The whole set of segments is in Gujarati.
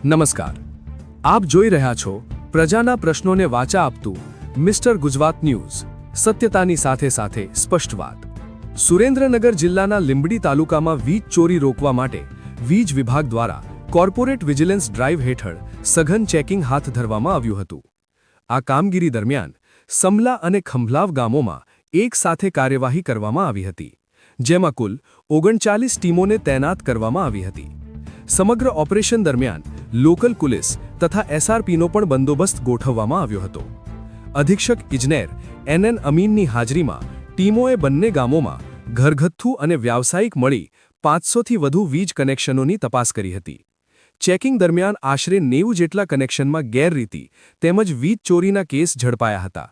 નમસ્કાર, આપ જોઈ રહ્યા છો પ્રજાના પ્રશ્નોને વાચા આપતું મિસ્ટર ગુજરાત ન્યૂઝ, સત્યતાની સાથે સાથે સ્પષ્ટ વાત। સુરેન્દ્રનગર જિલ્લાના લીંબડી તાલુકામાં વીજ ચોરી રોકવા માટે વીજ વિભાગ દ્વારા કોર્પોરેટ વિજિલન્સ ડ્રાઈવ હેઠળ સઘન ચેકિંગ હાથ ધરવામાં આવ્યું હતું। આ કામગીરી દરમિયાન સમલા અને ખંભલાવ ગામોમાં એક સાથે કાર્યવાહી કરવામાં આવી હતી, જેમાં કુલ 39 ટીમોને તૈનાત કરવામાં આવી હતી। સમગ્ર ઓપરેશન દરમિયાન લોકલ પોલીસ તથા એસઆરપીનો પણ બંદોબસ્ત ગોઠવવામાં આવ્યો હતો। અધિક્ષક ઇજનેર એનએન અમીનની હાજરીમાં ટીમોએ બંને ગામોમાં ઘરગથ્થુ અને વ્યાવસાયિક મળી 500થી વધુ વીજ કનેક્શનોની તપાસ કરી હતી। ચેકિંગ દરમિયાન આશરે 90 જેટલા કનેક્શનમાં ગેરરીતિ તેમજ વીજ ચોરીના કેસ ઝડપાયા હતા।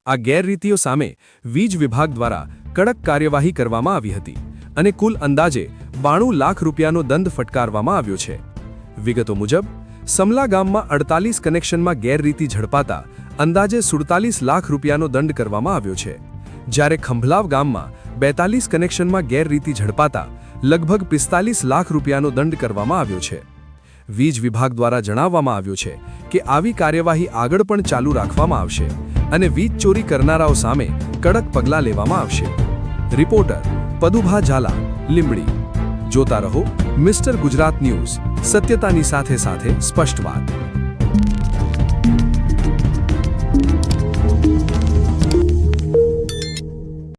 આ ગેરરીતિઓ સામે વીજ વિભાગ દ્વારા કડક કાર્યવાહી કરવામાં આવી હતી અને કુલ અંદાજે 92 લાખ રૂપિયાનો દંડ ફટકારવામાં આવ્યો છે। વિગતો મુજબ સમલા ગામમાં 48 કનેક્શનમાં ગેરરીતિ ઝડપાતા અંદાજે 47 લાખ રૂપિયાનો દંડ કરવામાં આવ્યો છે, જ્યારે ખંભલાવ ગામમાં 42 કનેક્શનમાં ગેરરીતિ ઝડપાતા લગભગ 45 લાખ રૂપિયાનો દંડ કરવામાં આવ્યો છે। વીજ વિભાગ દ્વારા જણાવવામાં આવ્યું છે કે આવી કાર્યવાહી આગળ પણ ચાલુ રાખવામાં આવશે અને વીજ ચોરી કરનારાઓ સામે કડક પગલાં લેવામાં આવશે। રિપોર્ટર પદુભા ઝાલા, લીંબડી। જોતા રહો મિસ્ટર ગુજરાત ન્યૂઝ, સત્યતાની સાથે સાથે સ્પષ્ટ વાત।